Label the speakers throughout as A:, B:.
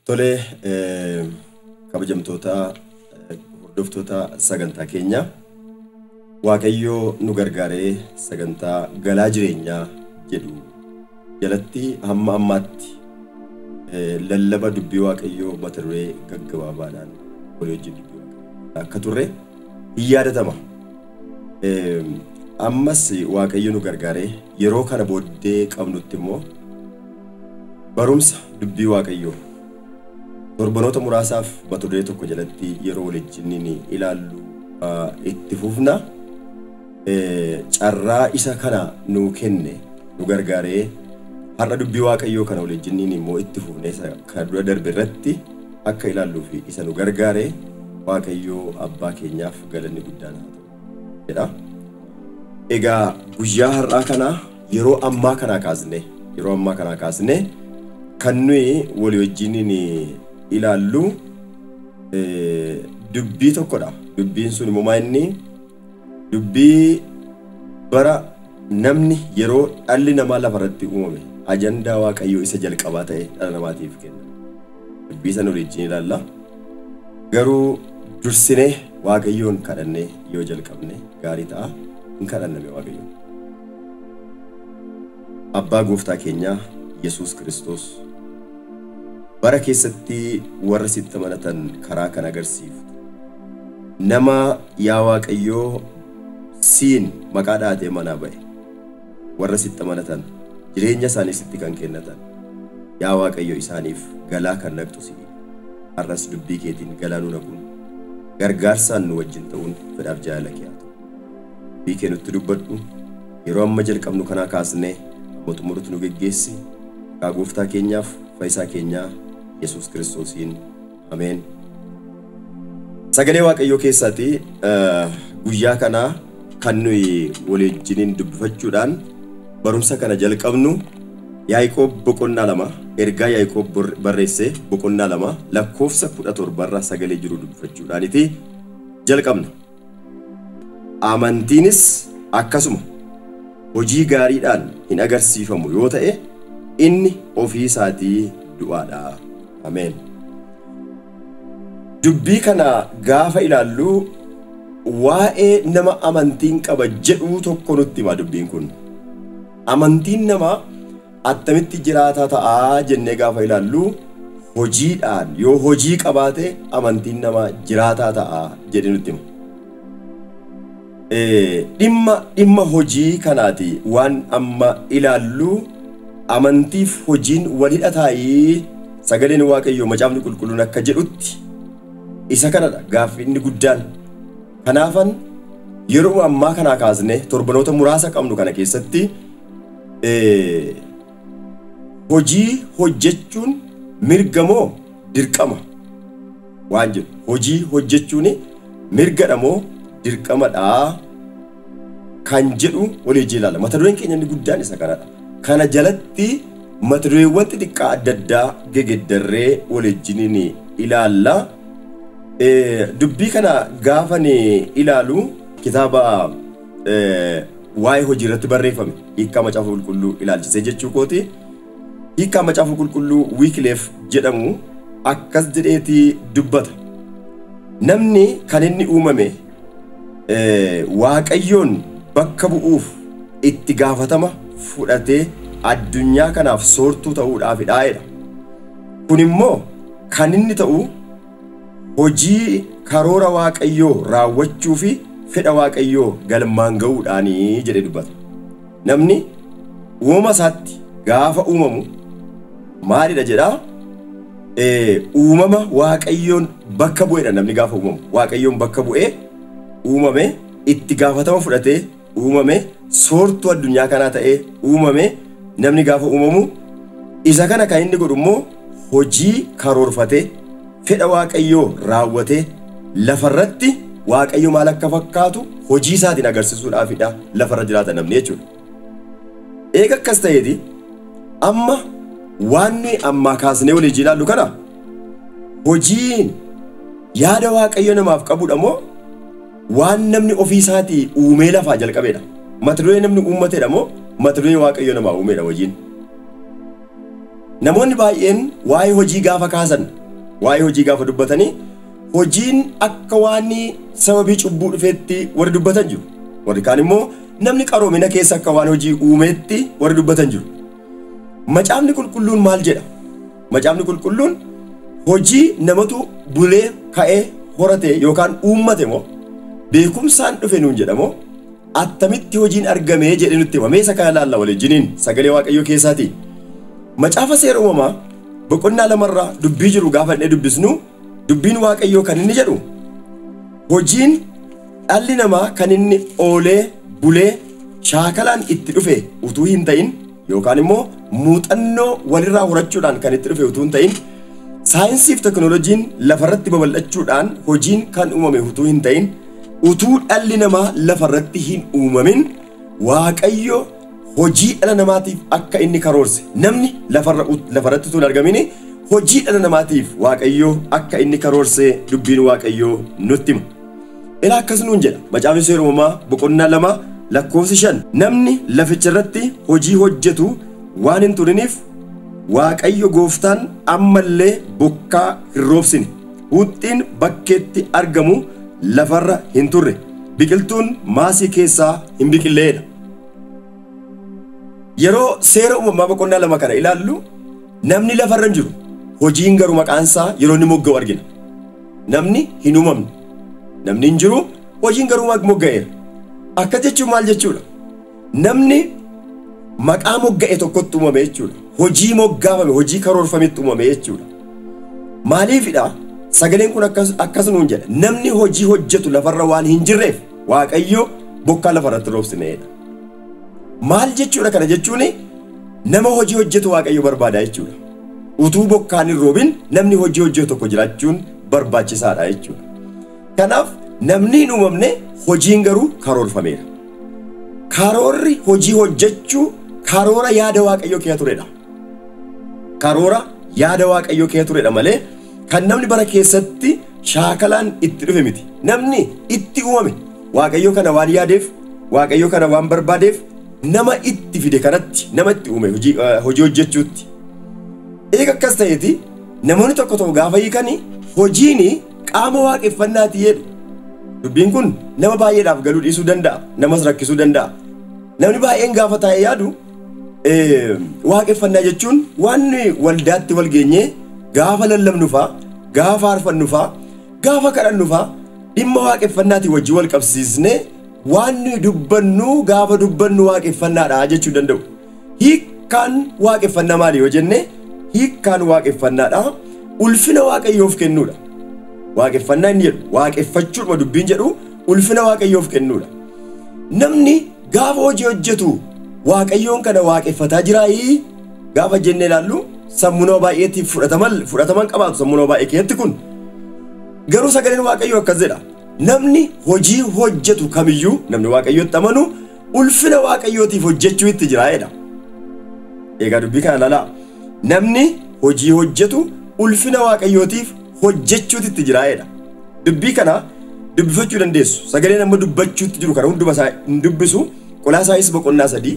A: Tole kabajamtoota hordoftoota sagantaa keenya Waaqayyoo nu gargaaree sagantaa Galaa Jireenyaa jedhu jalatti hamma ammaatti lallaba dubbii Waaqayyoo mata duree gaggabaabaadhaan walii wajjin dubbii akka turre yaadatama. Ammas Waaqayyo nu gargaaree yeroo kana booddee qabnutti immoo barumsa dubbii Waaqayyoo torbanoota muraasaaf mata duree tokko jalatti yeroo waliin ilaallu itti fufna. Carraa isa kana nu kenne nu gargaaree har'a dubbii Waaqayyoo kana waliin immoo itti fufnee kan dura darbe irratti akka ilaallu fi isa nu gargaaree Waaqayyoo abbaa keenyaaf galanni guddaan haa ta'u jedha. Egaa guyyaa har'aa kana yeroo ammaa kana kaasne kan nuyi walii wajjin ilaallu dubbii tokkodha. Dubbiin sun immoo inni dubbii bara namni yeroo dhalli namaa lafarratti uumame ajandaa Waaqayyoo isa jalqabaa ta'e dhala namaatiif kenna. Dubbii sana waliin ilaalla. Garuu dursinee Waaqayyoon kadhannee yoo jalqabne gaarii ta'a. Hin kadhanname Waaqayyoon. Abbaa gooftaa keenyaa Yesuus Kiristoos bara keessatti warra sitti amanatan karaa kan agarsiiftu nama yaa Waaqayyoo siin maqaa dhaatee manaa ba'e warra sitti amanatan jireenya isaanii sitti kan kennatan yaa Waaqayyo isaaniif galaa kan naqxu si'i. Har'as dubbii keetiin galaa nu naquun gargaarsaan nu wajjin ta'uun fedhaaf jaalala kee haa ta'u. Dubbii kee nutti dubbadhu yeroo amma jalqabnu kanaa kaasnee amma xumurutti nu geggeessi. Maqaa gooftaa keenyaaf fayyisaa keenyaa Yesuus Kiristoosiin ameen. Sagalee Waaqayyoo keessatti guyyaa kana kan nuyi waliin dubbifachuudhaan barumsa kana jalqabnu Yaaqoob boqonnaa 2 ergaa Yaaqoob barreesse boqonnaa 2 lakkoofsa 17 irraa sagalee jiru dubbifachuudhaaniti jalqabna. Amantiinis akkasuma hojii gaariidhaan hin agarsiifamu yoo ta'e inni ofii isaatii du'aadha. Ameen. Dubbii kana gaafa ilaallu waa'ee nama amantiin qaba jedhu tokko nutti hima dubbiin kun. Amantiin nama attamitti jiraataa ta'a jennee gaafa ilaallu hojiidhaan yoo hojii qabaate amantiin nama jiraataa ta'a jedhee nutti hima. Dhimma hojii kanaati waan amma ilaallu amantiif hojiin walidha taa'ii sagaleen Waaqayyoo Macaafni Qulqulluun akka jedhutti isa kanadha gaaffii inni guddaan. Kanaafan yeroo ammaa kana kaasne torbanoota muraasa qabnu kana keessatti hojii hojjechuun mirga moo dirqama waan jedhu. Hojii hojjechuun mirgadha moo dirqamadha kan jedhu walii ilaalla. Mata dureen keenya inni guddaan isa kanadha. Kana jalatti mata dureewwan xixiqqaa adda addaa gegeddarree waliin ilaalla. Dubbii kana gaafa ilaalu kitaaba waa'ee hojii irratti barreeffame hiikkaa Macaafa Qulqulluu ilaalchisee jechuu kooti. Hiikkaa Macaafa Qulqulluu Wiikileef jedhamu akkas jedheeti dubbata. Namni kan inni uumame Waaqayyoon bakka bu'uuf itti gaafatama fudhatee addunyaa kanaaf soortuu ta'uudhaafidha. Kun immoo kan inni ta'u hojii karoora Waaqayyoo raawwachuu fi fedha Waaqayyoo galmaan ga'uudhaanii jedhee dubbata. Namni uumama isaatti gaafa uumamu maalidha jedhaa? Uumama Waaqayyoon bakka bu'eedha. Namni gaafa uumamu Waaqayyoon bakka bu'ee uumame itti gaafatama fudhatee uumame soortuu addunyaa kanaa ta'ee uumame. Namni gaafa uumamu isa kana kan inni godhu immoo hojii karoorfatee fedha Waaqayyoo raawwatee lafarratti Waaqayyo maal akka fakkaatu hojii isaatiin agarsiisuudhaafidha lafarra jiraata namni jechuudha. Eega akkas ta'eeti amma waan nuyi ammaa kaasnee waliin ilaallu kana hojiin yaada Waaqayyo namaaf qabudha moo waan namni ofii isaatii uumee lafaa jalqabeedha? Mata duree namni uummateedha moo mata duree Waaqayyo namaa uumeedha hojiin? namoonni baay'een waa'ee hojii gaafa kaasan, waa'ee hojii gaafa dubbatanii hojiin akka waan sababii cubbuu dhufeetti warri dubbatan jiru. Warri kaan immoo namni qaroomina keessa akka waan hojii uumeetti warri dubbatan jiru. Macaafni qulqulluun maal jedha? Macaafni qulqulluun hojii namatu bulee ka'ee horate yookaan uummate moo beekumsaan dhufe nuun jedhamoo attamitti hojiin argamee jedhe nutti hima. Mee isa kana ilaalla waliin sagalee Waaqayyoo keessaati. Macaafa seera uumamaa boqonnaa 2 dubbii jiru gaafa inni dubbisnu dubbiin Waaqayyoo kan inni jedhu hojiin dhalli namaa kan inni oolee bulee shaakalaan itti dhufe utuu hin ta'in yookaan immoo muuxannoo walirraa horachuudhaan kan itti dhufe utuu hin ta'in saayinsiif teknooloojiin lafarratti babal'achuudhaan hojiin kan uumame utuu hin ta'in utuu dhalli namaa lafarratti hin uumamin Waaqayyo hojii dhala namaatiif akka inni karoorse namni lafarratti utuu hin argamin hojii dhala namaatiif Waaqayyo akka inni karoorse dubbiin Waaqayyoo nutti hima. Ilaa akkas nuun jedha Macaafni seera uumamaa boqonnaa 2 lakkoofsi 5 namni laficha irratti hojii hojjetu waan hin turiniif Waaqayyo gooftaan ammallee bokkaa hin roobsine huuxxiin bakkeetti argamu lafarra hin turre biqiltuun maasii keessaa hin biqilleedha. Yeroo seera uumamaa boqonnaa 2 kana ilaallu namni lafarra hin jiru hojiin garuu maqaansaa yeroo inni mogga'u argina. Namni hin uumamne namni hin jiru hojiin garuu mogga'eera. Akka jechuun maal jechuudha? Namni maqaa mogga'e tokkotti uumame jechuudha. Hojii moggaafame hojii karoorfametti uumame jechuudha. Maaliifidha? Sagaleen kun akkas nuun jedha namni hojii hojjetu lafarra waan hin jirreef Waaqayyo bokkaa lafarratti roobsineedha. Maal jechuudha kana jechuun nama hojii hojjetu Waaqayyo barbaada jechuudha. Utuu bokkaan hin roobin namni hojii hojjetu tokko jiraachuun barbaachisaadha jechuudha. Kanaaf namni hin uumamne hojiin garuu karoorfameera. Karoorri hojii hojjechuu karoora yaada Waaqayyoo keessa turedha. Karoora yaada Waaqayyoo keessa turedha malee kan namni bara keessatti shaakalaan itti dhufe miti. Namni itti uumame Waaqayyoo kana waan yaadeef Waaqayyoo kana waan barbaadeef nama itti fide kanatti nama itti uume hojii hojjechuutti. Eega akkas ta'eeti namoonni tokko gaafa hiikanii hojiin qaama waaqeffannaati jedhu. Dubbiin kun nama baay'eedhaaf galuu dhiisuu danda'a. Namas rakkisuu danda'a. Namni baay'een gaafa taa'ee yaadu waaqeffannaa jechuun waan waldaatti wal geenyee gaafa lallabnu fa'a, gaafa faarfannu fa'a, gaafa kadhannu fa'a dhimma waaqeffannaati wajjin wal qabsiisnee waan dubbannu gaafa dubbannu waaqeffannaadha jechuu danda'u. Hiikkaan waaqeffannaa maali yoo jenne hiikkaan waaqeffannaadha ulfina Waaqayyoof kennuudha. Waaqeffannaa inni jedhu waaqeffachuudha dubbiin jedhu ulfina Waaqayyoof kennuudha. Namni gaafa hojii hojjetu Waaqayyoon kana waaqeffataa jiraayii gaafa jennee ilaallu sammuunoo baay'eetiif fudhataman qabaatu sammuunoo baay'ee keessatti kun garuu sagaleen Waaqayyoo akkas jedha namni hojii hojjetu kamiyyuu namni Waaqayyootti amanu ulfina Waaqayyootiif hojjechuu itti jiraayedha. Egaa dubbii kana ilaalaa namni hojii hojjetu ulfina Waaqayyootiif hojjechuutti itti jiraayedha. Dubbii kana dubbifachuu dandeessu sagaleen amma dubbachuutti jiru kana hunduma isaa hin dubbisu Qolaasaayis boqonnaa 3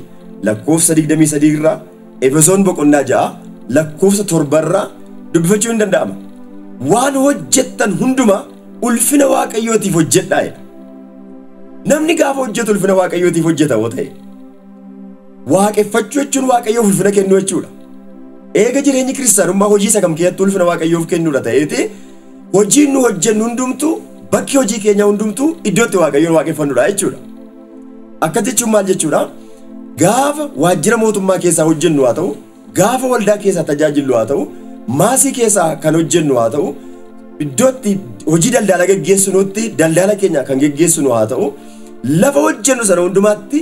A: lakkoofsa 23 irraa Efesoon boqonnaa 6 lakkoofsa 7 irraa dubbifachuu hin danda'ama. Waan hojjettan hunduma ulfina Waaqayyootiif hojjedhaa jedha. Namni gaafa hojjetu ulfina Waaqayyootiif hojjeta yoo ta'e waaqeffachuu jechuun Waaqayyoof ulfina kennuu jechuudha. Eega jireenyi kiristaanummaa hojii isa kam keessatti ulfina Waaqayyoof kennuudha ta'eeti hojiin nu hojjennu hundumtu bakki hojii keenya hundumtu iddootti Waaqayyoon waaqeffannuudha jechuudha. Akka jechuun maal jechuudha? Gaafa waajjira mootummaa keessaa hojjennu haa ta'u, gaafa waldaa keessaa tajaajillu haa ta'u, maasii keessaa kan hojjennu haa ta'u, iddootti hojii daldala geggeessinuutti daldala keenya kan geggeessinu haa ta'u, lafa hojjennu sana hundumaatti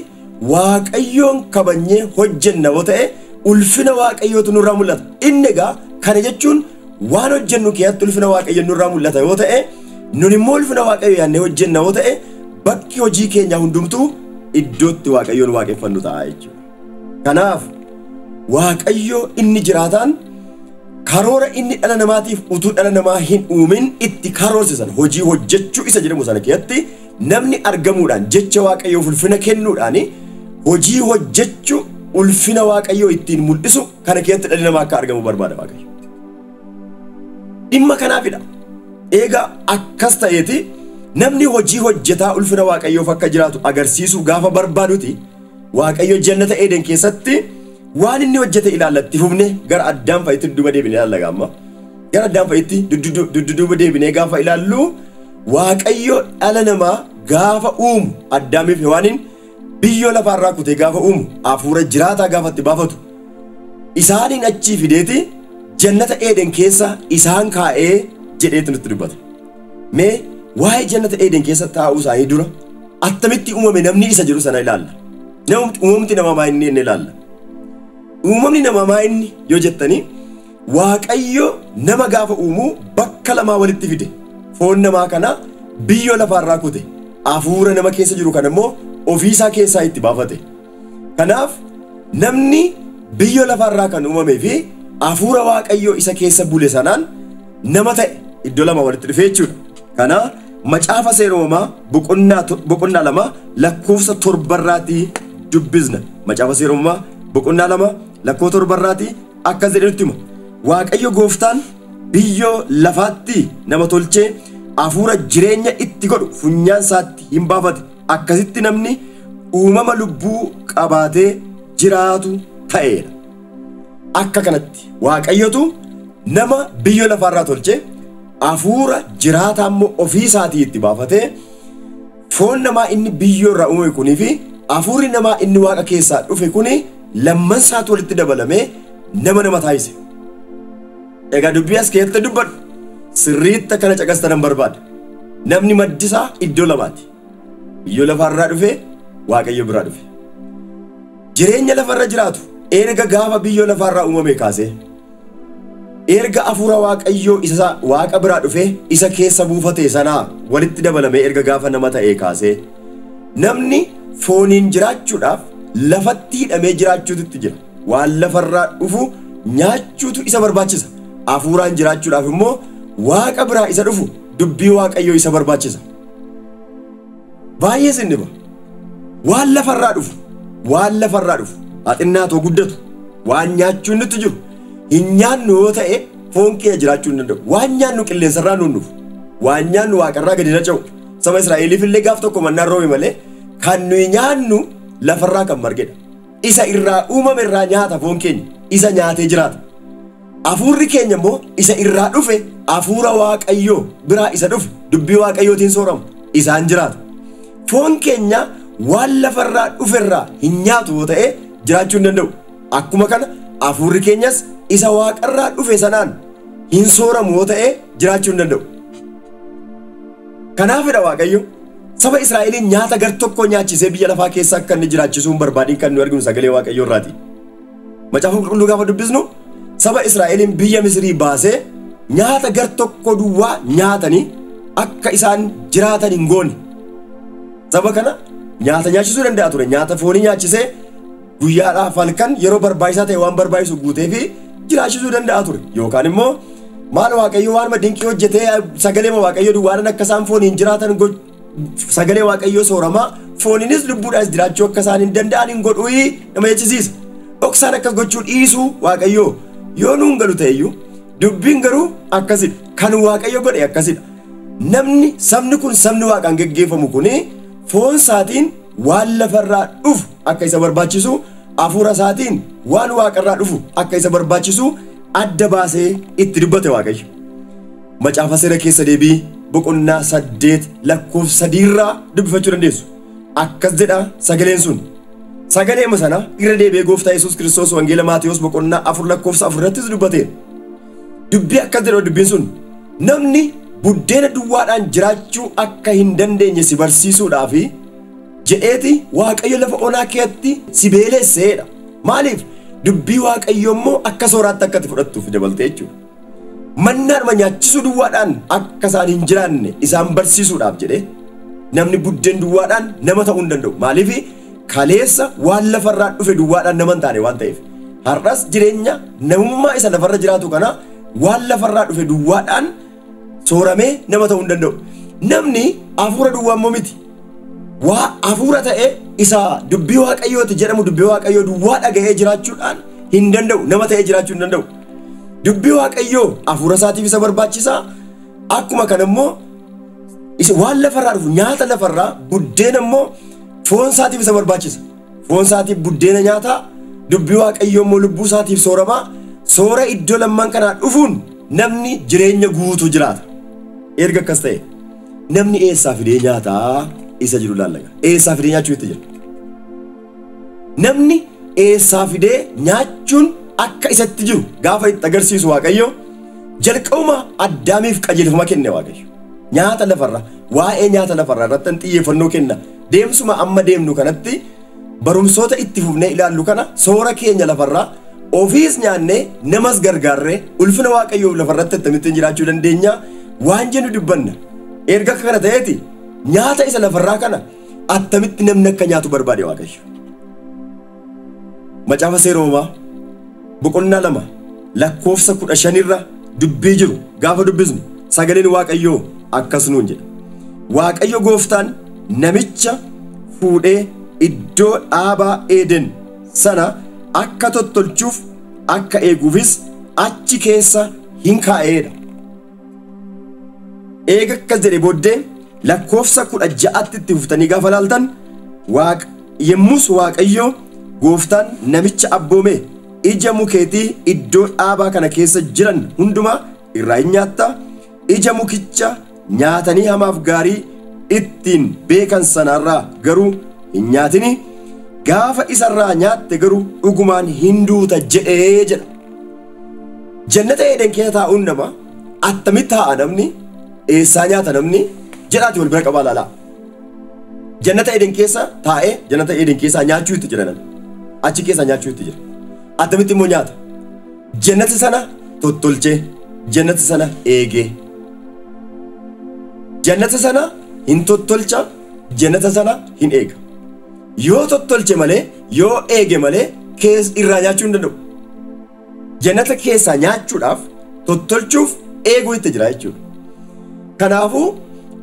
A: Waaqayyoon kabajnee hojjenna yoo ta'e ulfina Waaqayyootu nurraa mul'ata. Inni egaa kana jechuun waan hojjennu keessatti ulfina Waaqayyoo nurraa mul'ata yoo ta'e nun immoo ulfina Waaqayyoo yaannee hojjenna yoo ta'e bakki hojii keenya hundumtuu iddootti Waaqayyoon waaqeffannu ta'a jechuudha. Kanaaf Waaqayyo inni jiraataan karoora inni dhala namaatiif utuu dhala namaa hin uumin itti karoorsisan hojii hojjechuu isa jedhamu sana keessatti namni argamuudhaan jecha Waaqayyoof ulfina kennuudhaan hojii hojjechuu ulfina waaqayyoo ittiin mul'isu kana keessatti dhalli namaa akka argamu barbaada waaqayyo. Dhimma kanaafidha. Egaa akkas ta'eeti namni hojii hojjetaa ulfina waaqayyoof akka jiraatu agarsiisu gaafa barbaaduti waaqayyo jannata Eeden keessatti waan inni hojjete ilaallatti fufne gara addaan fa'itti duuba deebinee ilaalla amma. Gara addaan fa'itti duuba deebinee gaafa ilaallu waaqayyo dhala namaa gaafa uumu Addaamiif Hewaaniin biyyoo lafaarraa kutee gaafa uumu hafuura jiraataa gaafa itti baafatu isaaniin achii fideeti jannata Eeden keessa isaan kaa'ee jedheetu nutti dubbata. Mee waa'ee jannata Eeden keessa taa'uu isaanii dura attamitti uumame namni isa jedhu sana ilaalla. Uumamni namaa inni ilaalla. Uumamni namaa inni yoo jettanii waaqayyo nama gaafa uumu bakka lamaa walitti fide. Foon namaa kana biyyoo lafaarraa kute. Hafuura nama keessa jiru kana immoo ofiisaa keessaa itti baafate. Kanaaf namni biyyoo lafaarraa kan uumamee fi hafuura waaqayyoo isa keessa bule sanaan nama ta'e iddoo lama walitti dhufe jechuudha. Kana Macaafa Seera Uumamaa boqonnaa 2 lakkoofsa 7 dubbisna. Macaafa Seera Uumamaa boqonnaa 2 lakkoofsa 7 akkas jedhee nutti hima. Waaqayyo gooftaan biyyoo lafaatti nama tolchee hafuura jireenya itti godhu funyaan isaatti hin baafate. Akkasitti namni uumama lubbuu qabaatee jiraatu ta'eera. Akka kanatti waaqayyotu nama biyyoo lafaarraa tolchee hafuura jiraataa immoo ofii isaatii itti baafatee foon namaa inni biyyoo irraa uume kunii fi hafuurri namaa inni waaqa keessaa dhufe kuni lamman isaatu walitti dabalamee nama taasise. Egaa dubbii as keessatti dubbadhu sirriitti akkana caqastan barbaada. Namni maddisaa iddoo lamaati. Biyyoo lafaarraa dhufe waaqayyo biraa dhufe. Jireenya lafarra jiraatu erga gaafa biyyoo lafaarraa uumame kaasee erga hafuura waaqayyoo isa waaqa biraa dhufe isa keessa buufate sanaa walitti dabalamee erga gaafa nama ta'ee kaasee namni fooniin jiraachuudhaaf lafatti hidhamee jiraachuutu jira. Waan lafarraa dhufu nyaachuutu isa barbaachisa. Hafuuraan jiraachuudhaaf immoo waaqa biraa isa dhufu dubbii waaqayyoo isa barbaachisa. Baay'ee sinniba. Waan lafarraa dhufu haxinnaatoo guddatu waan nyaachuun nutti jiru hin nyaannu yoo ta'e foon keenya jiraachuu hin danda'u. Waan nyaannu qilleensarraa nuun dhufu waan nyaannu waaqarraa gadi naca'u. Saba Israa'eliif illee gaaf tokko mannaan roobe malee kan nuyi nyaannu lafarraa kan margedha. Isa irraa uumame irraa nyaata foon keenya isa nyaatee jiraata. Hafuurri keenya immoo isa irraa dhufe hafuura waaqayyoo biraa isa dhufe dubbii waaqayyootiin sooramu isaan jiraata. Foon keenya waan lafarraa dhuferraa hin nyaatu yoo ta'e jiraachuu hin danda'u. Akkuma kana hafuurri keenyas isa waaqarraa dhufe sanaan hin sooramu yoo ta'e jiraachuu hin danda'u. Kanaafidha waaqayyo saba Israa'eliin nyaata gar tokko nyaachisee biyya lafaa keessa akka inni jiraachisuun barbaadiin kan nu arginu sagalee waaqayyoo irraati. Macaafa Qulqulluu gaafa dubbisnu saba Israa'eliin biyya Misrii baasee nyaata gar tokko duwwaa nyaatanii akka isaan jiraatan hin goone. Saba kana nyaata nyaachisuu danda'a ture. Nyaata foonii nyaachisee guyyaadhaaf halkan yeroo barbaachisaa ta'e waan barbaachisu guutee fi jiraachisuu danda'a ture. Yookaan immoo maal waaqayyo waan dinqii hojjetee sagalee waaqayyo duwwaan akka isaan fooniin jiraatan sagalee waaqayyo sooramaa fooniinis lubbuudhaas jiraachuu akka isaan hin danda'an hin godhuu nama jechisiisa. Dhoksaan akkas gochuu dhiisuu waaqayyo yoo nuun galu ta'eyyuu dubbiin garuu akkasidha. Kan waaqayyo godhe akkasidha. Sabni kun sabni waaqaan geggeeffamu kuni foon isaatiin waan lafarraa dhufu akka isa barbaachisu hafuura isaatiin waan waaqarraa dhufu akka isa barbaachisu adda baasee itti dubbate waaqayyo. Macaafa Seera keessa deebii boqonnaa 8 lakkoofsa 3 irraa dubbifachuu dandeessu. Akkas jedha sagaleen sun. Sagalee sana irra deebi'ee gooftaa Yesuus Kiristoos wangeela Maatiyos boqonnaa 4 lakkoofsa 4 irrattis dubbate. Dubbii akkas jedha dubbiin sun. Namni buddeena duwwaadhaan jiraachuu akka hin dandeenye si barsiisuudhaaf jedheeti waaqayyo lafa onaa keetti si beelesseedha. Maaliif? Dubbii waaqayyo immoo akka sooraatti akka itti fudhattuuf dabaltee jechuudha. Mannaadhuma nyaachisuu duwwaadhaan akka isaan hin jiraanne isaan barsiisuudhaaf jedhee namni buddeen duwwaadhaan nama ta'uu hin danda'u. Maaliif? Kaleessa waan lafarraa dhufe duwwaadhaan nama hin taane waan ta'eef. Har'as jireenya namummaa isa lafarra jiraatu kana waan lafarraa dhufe duwwaadhaan sooramee nama ta'uu hin danda'u. Namni hafuura duwwaa immoo miti. waa hafuura ta'e isa dubbii waaqayyooti jedhamu dubbii waaqayyoo duwwaa dhaga'ee jiraachuudhaan hin danda'u, nama ta'ee jiraachuu hin danda'u. Dubbii waaqayyoo hafuura isaatiif isa barbaachisaa. Akkuma kana immoo waan lafarraa dhufu nyaata lafarraa buddeena immoo foon isaatiif isa barbaachisa. Foon isaatiif buddeena nyaataa, dubbii waaqayyoo immoo lubbuu isaatiif sooramaa. Soora iddoo lamman kanaa dhufuun namni jireenya guutuu jiraata. Erga akkas ta'e namni eessaa fidee nyaataa isa jiru laallaga. Eessaa fidee nyaachuu itti jira. Namni eessaa fidee nyaachuun akka isatti jiru gaafa itti agarsiisu waaqayyo jalqabuma Addaamiif qajeelfama kenne waaqayyo. Nyaata lafarraa waa'ee nyaata lafarraa irratti xiyyeeffannoo kenna. Deemsuma amma deemnu kanatti barumsoota itti fufnee ilaallu kana soora keenya lafarraa ofiis nyaannee namas gargaarree ulfina waaqayyoof lafarratti akkamittiin jiraachuu dandeenya waan jennu dubbanna. Erga kana ta'eeti nyaata isa lafarraa kana attamitti namni akka nyaatu barbaade waaqayyo. Macaafa Seera Uumamaa boqonnaa 2 lakkoofsa 15 irra dubbii jiru gaafa dubbisnu sagaleen waaqayyoo akkas nuun jedha. Waaqayyo gooftaan namicha fuudhee iddoo dhaabaa Eeden sana akka tottolchuuf akka eeguufis achi keessa hin kaa'eedha. Eega akkas jedhe booddee lakkoofsa 16tti itti fuftanii gaafa laaltan yemmus waaqayyo gooftaan namicha abboome ija mukeetii iddoo dhaabaa kana keessa jiran hundumaa irraa hin nyaatta. Ija mukicha nyaatanii hamaaf gaarii ittiin beekan sanarraa garuu hin nyaatini. Gaafa isarraa nyaatte garuu dhugumaan hin duuta jedhee jedha. Jannata Eeden keessa taa'uun nama attamitti taa'a namni eessaa nyaata namni jedhaati wal bira qabaa laalaa. Jannata Eeden keessa taa'ee jannata Eeden keessaa nyaachuu itti jira namni. Achi keessaa nyaachuu itti jira. Attamitti immoo nyaata. Jannati sana tottolchee jannati sana eegee. Jannata sana hin tottolcha jannata sana hin eega. Yoo tottolche malee yoo eege malee irraa nyaachuu hin danda'u. Jannata keessaa nyaachuudhaaf tottolchuuf eeguu itti jira jechuudha. Kanaafuu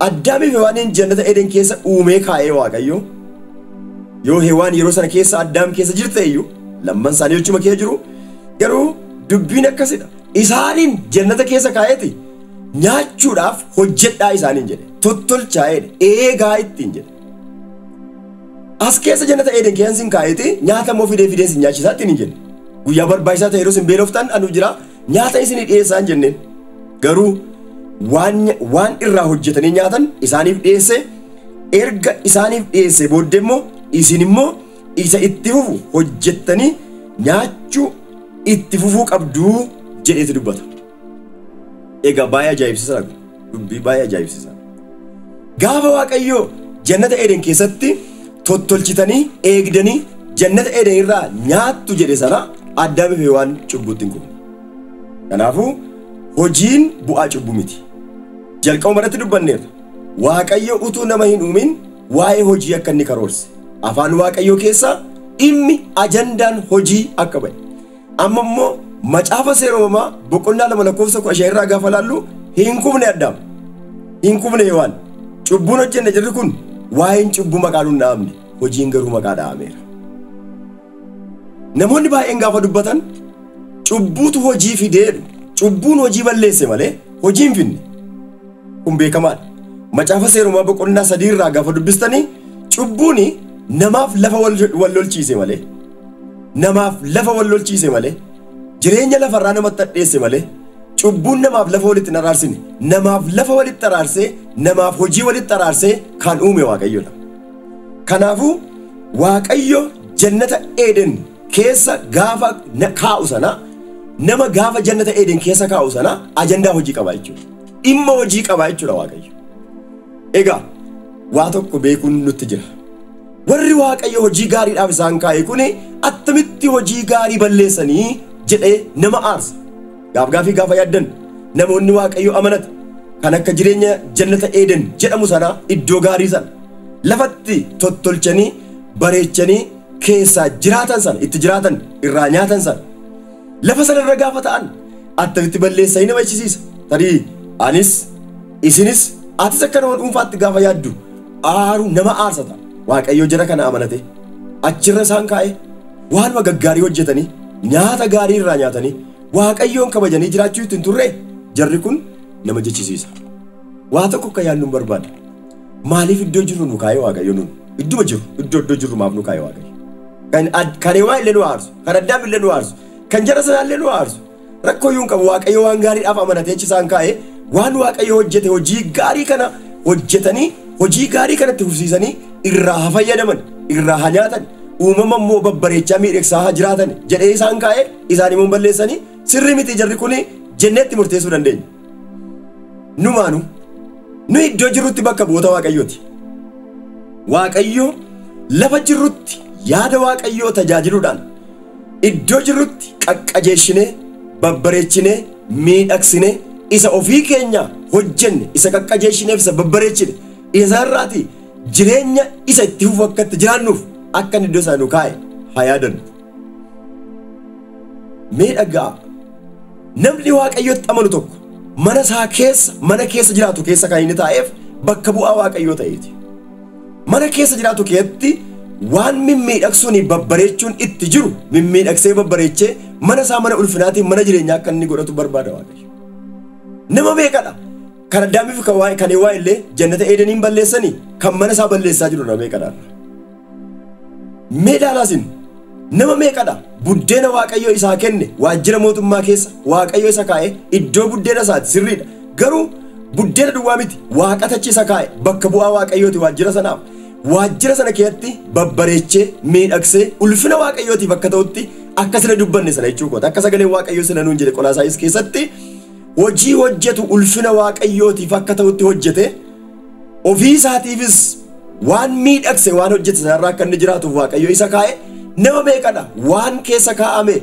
A: Addaamiif Hewaaniin jannata Eeden keessa uumee kaa'ee waaqayyo. Yoo Hewaan yeroo sana keessa Addaam keessa jirte iyyuu lamman isaanii jechuma keessa jiru. Garuu dubbiin akkasidha. Isaaniin jannata keessa kaa'eeti nyaachuudhaaf hojjedhaa isaaniin jedhe. Tottolchaa jedhe. Eegaa ittiin jedhe. As keessa jannata Eeden keessa hin kaa'eeti nyaata immoo fidee sin nyaachisaa ittiin hin jenne. Guyyaa barbaachisaa ta'e yeroo sin beeloftan anu jira nyaata isinii dhiyeessaa hin jenneen. Garuu waan irraa hojjetanii nyaatan isaaniif dhiyeesse. Erga isaaniif dhiyeesse booddee immoo isin immoo isa itti fufu hojjettanii nyaachuu itti fufuu qabduu jedheeti dubbata. Egaa baay'ee ajaa'ibsiisaa dubbii baay'ee ajaa'ibsiisaa. Gaafa waaqayyoo jannata Eeden keessatti tottolchitanii eegdanii jannata Eeden irraa nyaattu jedhe sana Addaamiif Hewaan cubbuutti hin qabne. Kanaafuu hojiin bu'aa cubbuu miti. Jalqabuma irratti dubbanneerra. Waaqayyo utuu nama hin uumin waa'ee hojii akka inni karoorse. Afaan waaqayyoo keessaa dhimmi ajandaan hojii akka ba'e. Amma immoo Macaafa Seera Uumamaa boqonnaa 2 lakkoofsa 15 irraa gaafa laallu hin kufne Addaam. Hin kufne Hewaan. Cubbuun hojjenne jirri kun waa'een cubbuu maqaan hin dhahamne hojiin garuu maqaa dhahameera. Namoonni baay'een gaafa dubbatan cubbuutu hojii fideedhu. Cubbuun hojii balleesse malee hojii hin finne. Kun beekamaadha. Macaafa Seera Uumamaa boqonnaa 3 irraa gaafa dubbistanii cubbuuni namaaf lafa wal lolchiise malee. Namaaf lafa wal lolchiise malee. Jireenya lafarraa namatti hadheesse malee. Cubbuun namaaf lafa walitti araarsine. Namaaf lafa walitti araarsee namaaf hojii walitti araarsee kan uume waaqayyoodha. Kanaafuu waaqayyo jannata Eeden keessa gaafa kaa'u sana nama gaafa jannata Eeden keessa kaa'u sana ajandaa hojii qaba jechuudha. Dhimma hojii qaba jechuudha waaqayyo. Egaa waa tokko beekuun nutti jira. Warri waaqayyo hojii gaariidhaaf isaan kaa'e kuni attamitti hojii gaarii balleessanii jedhee nama aarsa. Gaafii gaafa yaaddan namoonni waaqayyo amanata kan akka jireenya jannata Eeden jedhamu sana iddoo gaarii sana lafatti tottolchanii bareechanii keessaa jiraatan sana itti jiraatan irraa nyaatan sana lafa sana irra gaafa ta'an attamitti balleessanii nama echisiisa. Tarii anis isinis atis akka nama dhuunfaatti gaafa yaaddu aaru nama aarsata Waaqayyo jara kana amanate achirra isaan kaa'e waanuma gaggaarii hojjetanii nyaata gaarii irraa nyaatanii Waaqayyoon kabajanii jiraachuu ittiin turre jarri kun nama jechisiisa. Waa tokko akka yaadnu barbaada. Maaliif iddoo jirru nu kaa'e Waaqayyo nun? Idduma jiru iddoo jirru maaf nu kaa'e Waaqayyo? Kan waa illee nu aarsu, kan addaam illee nu aarsu, kan jara sanaa illee nu aarsu. Rakkoo yuun qabu Waaqayyo waan gaariidhaaf amanatee achi isaan kaa'e waan Waaqayyo hojjete hojii gaarii kana hojjetanii hojii gaarii kanatti fufsiisanii irraa haa fayyadaman, irraa haa nyaatan, uumama immoo babbareechaa miidhagsaa haa jiraatan jedhee isaan kaa'e isaan immoo balleessanii sirrii miti jarri kun jenneetti murteessuu dandeenya. Numaanu nu iddoo jirrutti bakka bu'oota Waaqayyooti. Waaqayyo lafa jirrutti yaada Waaqayyoo tajaajiluudhaan iddoo jirrutti qaqqajeeshinee babbareechinee miidhagsinee isa ofii keenya hojjenne isa qaqqajeeshineef isa babbareechine isarraati jireenya isa itti fufu akka itti jiraannuuf akka iddoo isaa nu kaa'e haa yaadannu. Miidhagaa namni Waaqayyootti amanu tokko mana keessa jiraatu keessa kan inni taa'eef bakka bu'aa Waaqayyoo ta'eeti. Mana keessa jiraatu keessatti waan mimmiidhagsuun babbareechuun itti jiru mimmiidhagsee babbareechee mana isaa mana ulfinaatiin mana jireenyaa akka inni godhatu barbaada Waaqayyo. Nama beekadha. Kan addaamiif kan waa illee jannata eedeniin balleessanii kan mana isaa balleessaa jiru nama beekadha. Meedaalaasin nama meeqadha buddeena Waaqayyo isaa kenne waajjira mootummaa keessa Waaqayyo isa kaa'e iddoo buddeena isaati sirriidha. Garuu buddeena duwwaa miti waaqatachi isa kaa'e bakka bu'aa Waaqayyooti waajjira sanaaf. Waajjira sana keessatti babbareechee miidhagsee ulfina Waaqayyootiif akka ta'utti akka sila dubbanne sana jechuudha. Akka sagalee Waaqayyoo sila nuun jedhe Qolaasaayis keessatti hojii hojjetu ulfina Waaqayyootiif akka ta'utti hojjete ofii isaatiifis waan miidhagse waan hojjete sanarraa akka inni jiraatuuf Waaqayyo isa kaa'e nama beekadha waan keessa kaa'ame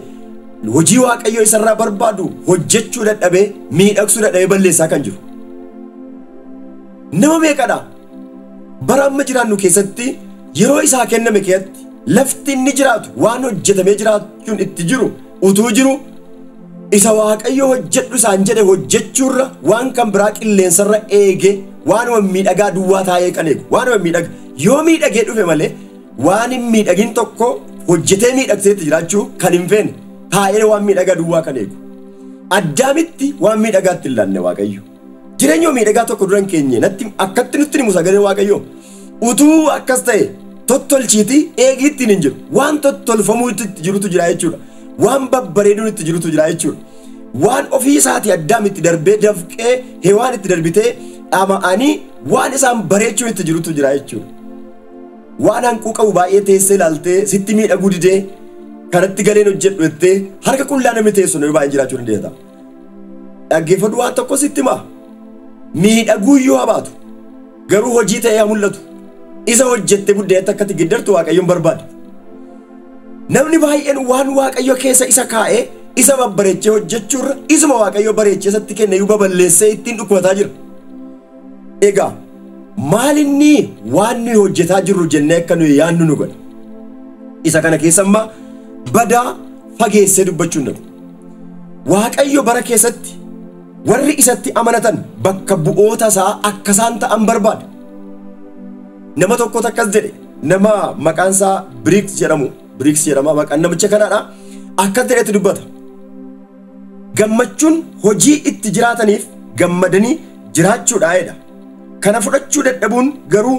A: hojii Waaqayyoo isarraa barbaadu hojjechuu dadhabee miidhagsuu dadhabee balleessaa kan jiru. Nama beekadha. Bara amma jiraannu keessatti yeroo isaa kenname keessatti lafti inni jiraatu waan hojjetamee jiraachuun itti jiru utuu jiru isa Waaqayyo hojjedhu isaan jedhe hojjechuurra waan kan biraa qilleensarra eege waanuma miidhagaa duwwaa taa'ee kan eegu waanuma miidhaga yoo miidhagee dhufe malee waan hin miidhagin tokko hojjetee miidhagseetti jiraachuu kan hin feene taa'ee waan miidhagaa duwwaa kan eegu. Addaamitti waan miidhagaatti hin laanne Waaqayyo. Jireenya miidhagaa tokko duran keenye natti akkatti nutti himu sagalee Waaqayyo utuu akkas ta'e tottolchiiti eegiitti hin jiru waan tottolfamuu itti jirutu jira jechuudha. Waan babbareeduun itti jirutu jira jechuudha. Waan ofii isaatii addaamitti darbee dafqee hewaan itti darbitee dhama'anii waan isaan bareechuun itti jirutu jira jechuudha. Waan hanquu qabu baay'ee teessee ilaaltee sitti miidhaguu didee kanatti galeen hojjedhu jettee harka qullaa namni teessu nama baay'een jiraachuu dandeessa. Dhaggeeffadhu waan tokko sitti himaa. Miidhaguu yoo habaatu garuu hojii ta'ee haa mul'atu isa hojjette buddeetti akkatti giddartu Waaqayyoon barbaada. Namni baay'een waan Waaqayyo keessa isa kaa'ee isa babbareechee hojjechuurra isuma Waaqayyo bareechee isatti kenne yoo baballeessee ittiin dhukkubataa jira. Egaa maalinni waan nuyi hojjetaa jirru jennee akka nuyi yaannu nu godha. Isa kana keessa ammaa badaa fageessee dubbachuu hin danda'u. Waaqayyo bara keessatti warri isatti amanatan bakka bu'oota isaa akka isaan ta'an barbaada. Nama tokkotu akkas jedhe nama maqaan isaa Biriks jedhama maqaan namicha kanaadha akkas jedhetti dubbata. Gammachuun hojii itti jiraataniif gammadanii jiraachuudha jedha. Kana fudhachuu dadhabuun garuu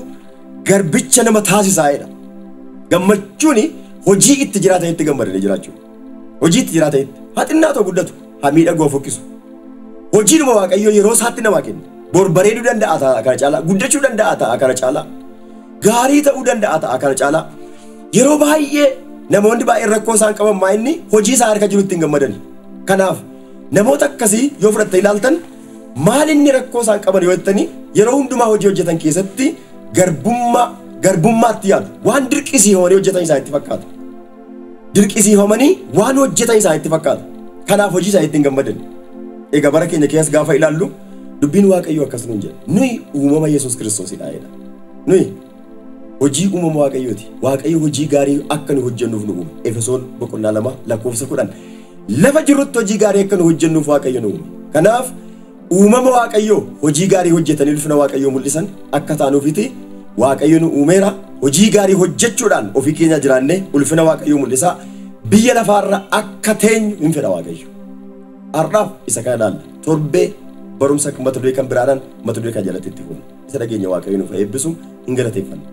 A: garbicha nama taasisaa jedha. Gammachuun hojii itti jiraatanitti gammadanii jiraachuudha. Hojii itti jiraatanitti haa xinnaa guddatu haa miidhaguu fokkisuu. Hojiinuma Waaqayyo yeroo isaatti namaa kenna. Borbareeduu danda'a ta'a kana caalaa. Guddachuu danda'a ta'a kana caalaa. Gaarii ta'uu danda'a ta'a kana caalaa. Yeroo baay'ee namoonni baay'een rakkoo isaan qaban maa'inni hojii isaa harka jirutti hin gammadani. Kanaaf namoota akkasii yoo fudhattee ilaaltan maal inni rakkoo isaan qaban yoo jettanii yeroo hundumaa hojii hojjetan keessatti garbummaatti yaadu. Waan dirqisiifamanii hojjetan isaanitti fakkaata. Dirqisiifamanii waan hojjetan isaanitti fakkaata. Kanaaf hojii isaanitti hin gammadani. Egaa bara keenya keessa gaafa ilaallu dubbiin Waaqayyo akkas nuun jedha. Nuyi uumama Yesuus Kiristoosidha jedha. Nuyi hojii uumama Waaqayyooti. Waaqayyo hojii gaarii akka nu hojjennuuf nu uume. Efesoon 2:10 lafa jirrutti hojii gaarii akka nu hojjennuuf Waaqayyo nu uume. Kanaaf uumama Waaqayyo hojii gaarii hojjetanii ulfina Waaqayyo mul'isan akka taanuufiti Waaqayyo nu uumeera. hojii gaarii hojjechuudhaan ofii keenya jiraannee ulfina Waaqayyoo mul'isaa biyya lafaarra akka teenyu hin fedha Waaqayyo. Har'aaf isa kana ilaalla. Torbee barumsa mata duree kan biraadhaan mata duree kan jalatti itti fuunu. Isa dhageenya Waaqayyo nuuf eebbisu hin galateeffanna.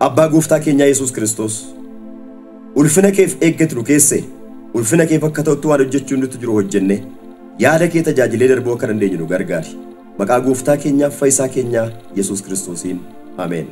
A: Abbaa gooftaa keenyaa Yesuus Kiristoos ulfina keef eeggatu keessee ulfina keef akka ta'utti waan hojjechuun nutti jiru hojjennee yaada kee tajaajilee darbuu akka dandeenyu nu gargaari. Maqaa gooftaa keenyaaf fayyisaa keenyaa Yesuus Kiristoosiin. Ameen.